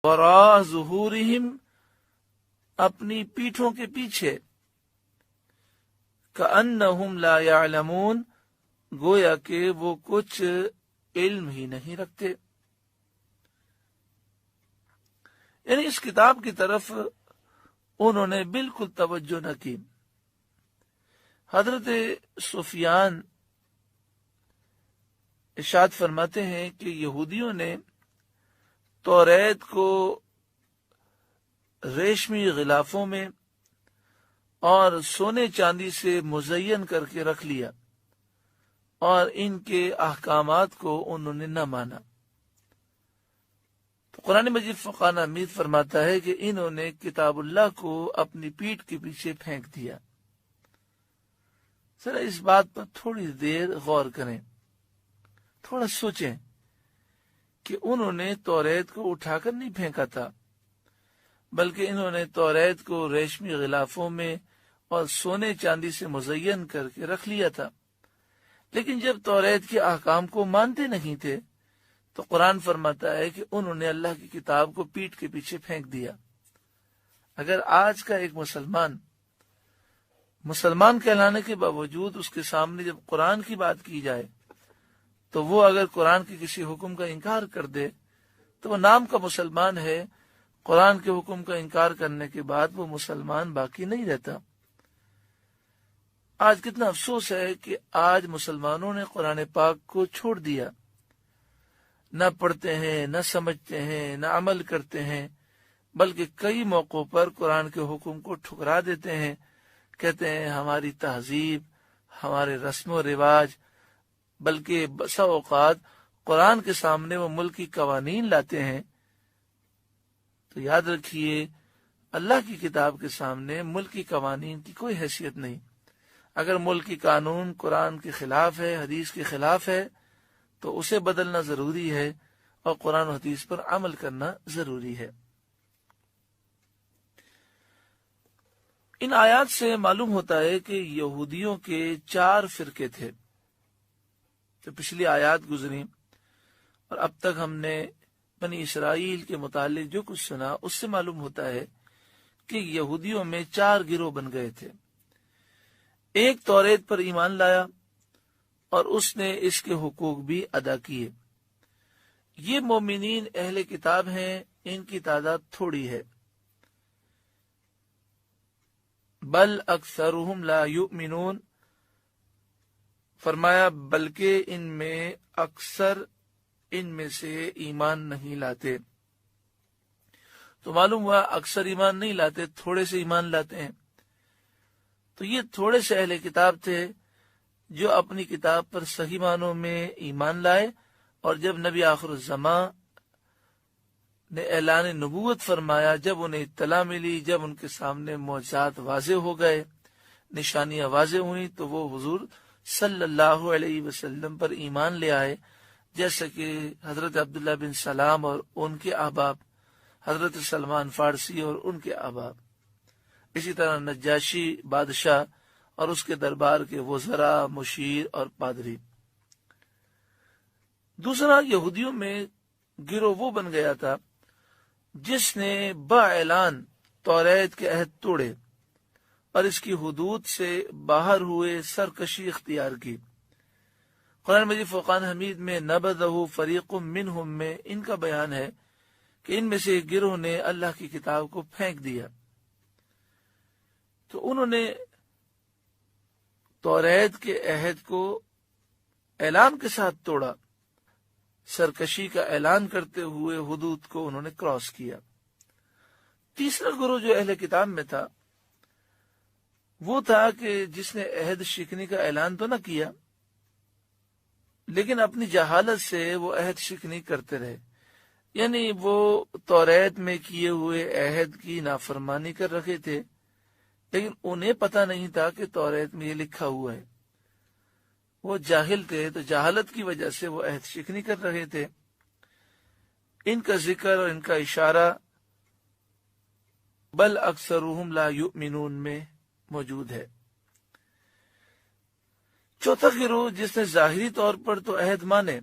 وراء ظہورہم اپنی پیٹھوں کے پیچھے، کأنہم لا یعلمون گویا کہ وہ کچھ علم ہی نہیں رکھتے، یعنی اس کتاب کی طرف انہوں نے بالکل توجہ نہ کی۔ حضرت سفیان ارشاد فرماتے ہیں کہ یہودیوں نے توریت کو ریشمی غلافوں میں اور سونے چاندی سے مزین کر کے رکھ لیا اور ان کے احکامات کو انہوں نے نہ مانا۔ تو قرآن مجید فقان حمید فرماتا ہے کہ انہوں نے کتاب اللہ کو اپنی پیٹھ کے پیچھے پھینک دیا۔ ذرا اس بات پر تھوڑی دیر غور کریں، تھوڑا سوچیں کہ انہوں نے توریت کو اٹھا کر نہیں پھینکا تھا، بلکہ انہوں نے توریت کو ریشمی غلافوں میں اور سونے چاندی سے مزین کر کے رکھ لیا تھا، لیکن جب توریت کے احکام کو مانتے نہیں تھے تو قرآن فرماتا ہے کہ انہوں نے اللہ کی کتاب کو پیٹھ کے پیچھے پھینک دیا۔ اگر آج کا ایک مسلمان کہلانے کے باوجود اس کے سامنے جب قرآن کی بات کی جائے تو وہ اگر قرآن کے کسی حکم کا انکار کر دے تو وہ نام کا مسلمان ہے، قرآن کے حکم کا انکار کرنے کے بعد وہ مسلمان باقی نہیں رہتا۔ آج کتنا افسوس ہے کہ آج مسلمانوں نے قرآن پاک کو چھوڑ دیا، نہ پڑھتے ہیں، نہ سمجھتے ہیں، نہ عمل کرتے ہیں، بلکہ کئی موقعوں پر قرآن کے حکم کو ٹھکرا دیتے ہیں، کہتے ہیں ہماری تہذیب، ہمارے رسم و رواج، بلکہ بسا اوقات قرآن کے سامنے وہ ملکی قوانین لاتے ہیں۔ تو یاد رکھیے اللہ کی کتاب کے سامنے ملکی قوانین کی کوئی حیثیت نہیں۔ اگر ملکی قانون قرآن کے خلاف ہے، حدیث کے خلاف ہے، تو اسے بدلنا ضروری ہے اور قرآن و حدیث پر عمل کرنا ضروری ہے۔ ان آیات سے معلوم ہوتا ہے کہ یہودیوں کے 4 فرقے تھے۔ جو پچھلی آیات گزری اور اب تک ہم نے بنی اسرائیل کے متعلق جو کچھ سنا، اس سے معلوم ہوتا ہے کہ یہودیوں میں 4 گروہ بن گئے تھے۔ ایک توریت پر ایمان لایا اور اس نے اس کے حقوق بھی ادا کیے۔ یہ مومنین اہل کتاب ہیں، ان کی تعداد تھوڑی ہے۔ بل اکثرهم لا یؤمنون، فرمایا بلکہ ان میں اکثر ان میں سے ایمان نہیں لاتے۔ تو معلوم ہوا اکثر ایمان نہیں لاتے، تھوڑے سے ایمان لاتے ہیں۔ تو یہ تھوڑے سے اہل کتاب تھے جو اپنی کتاب پر صحیح معنوں میں ایمان لائے، اور جب نبی آخر الزماں نے اعلان نبوت فرمایا، جب انہیں اطلاع ملی، جب ان کے سامنے معجزات واضح ہو گئے، نشانیاں واضح ہوئیں، تو وہ حضور صلی اللہ علیہ وسلم پر ایمان لے آئے، جیسا کہ حضرت عبداللہ بن سلام اور ان کے احباب، حضرت سلمان فارسی اور ان کے احباب، اسی طرح نجاشی بادشاہ اور اس کے دربار کے وزراء، مشیر اور پادری۔ دوسرا، یہودیوں میں گروہ وہ بن گیا تھا جس نے باعلان توریت کے عہد توڑے اور اس کی حدود سے باہر ہوئے سرکشی اختیار کی۔ قرآن مجید فرقان حمید میں نبذہ فریق منہم میں ان کا بیان ہے کہ ان میں سے ایک گروہ نے اللہ کی کتاب کو پھینک دیا۔ تو انہوں نے توریت کے عہد کو اعلان کے ساتھ توڑا، سرکشی کا اعلان کرتے ہوئے حدود کو انہوں نے کراس کیا۔ تیسرا گروہ جو اہل کتاب میں تھا وہ تھا کہ جس نے عہد شکنی کا اعلان تو نہ کیا، لیکن اپنی جہالت سے وہ عہد شکنی کرتے رہے، یعنی وہ توریت میں کیے ہوئے عہد کی نافرمانی کر رکھے تھے، لیکن انہیں پتہ نہیں تھا کہ توریت میں یہ لکھا ہوا ہے۔ وہ جاہل تھے، تو جہالت کی وجہ سے وہ عہد شکنی کر رہے تھے۔ ان کا ذکر اور ان کا اشارہ بل اکثرهم لا یؤمنون میں موجود ہے۔ چوتھا گروہ جس نے ظاہری طور پر تو عہد مانے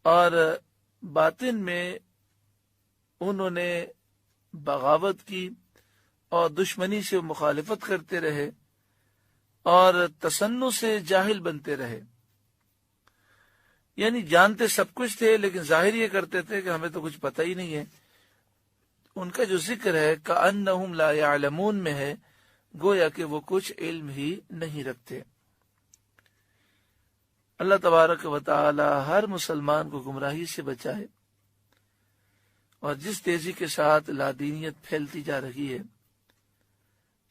اور باطن میں انہوں نے بغاوت کی اور دشمنی سے مخالفت کرتے رہے اور تسنن سے جاہل بنتے رہے، یعنی جانتے سب کچھ تھے لیکن ظاہر یہ کرتے تھے کہ ہمیں تو کچھ پتہ ہی نہیں ہے۔ ان کا جو ذکر ہے کأنہم لا یعلمون میں ہے، گویا کہ وہ کچھ علم ہی نہیں رکھتے۔ اللہ تبارک و تعالی ہر مسلمان کو گمراہی سے بچائے، اور جس تیزی کے ساتھ لادینیت پھیلتی جا رہی ہے،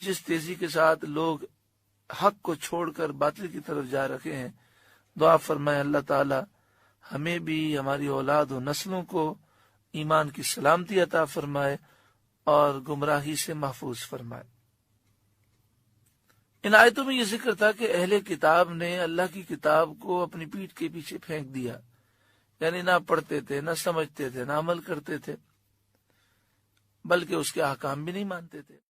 جس تیزی کے ساتھ لوگ حق کو چھوڑ کر باطل کی طرف جا رہے ہیں، دعا فرمائے اللہ تعالی ہمیں بھی، ہماری اولاد و نسلوں کو ایمان کی سلامتی عطا فرمائے اور گمراہی سے محفوظ فرمائے۔ ان آیتوں میں یہ ذکر تھا کہ اہل کتاب نے اللہ کی کتاب کو اپنی پیٹھ کے پیچھے پھینک دیا، یعنی نہ پڑھتے تھے، نہ سمجھتے تھے، نہ عمل کرتے تھے، بلکہ اس کے احکام بھی نہیں مانتے تھے۔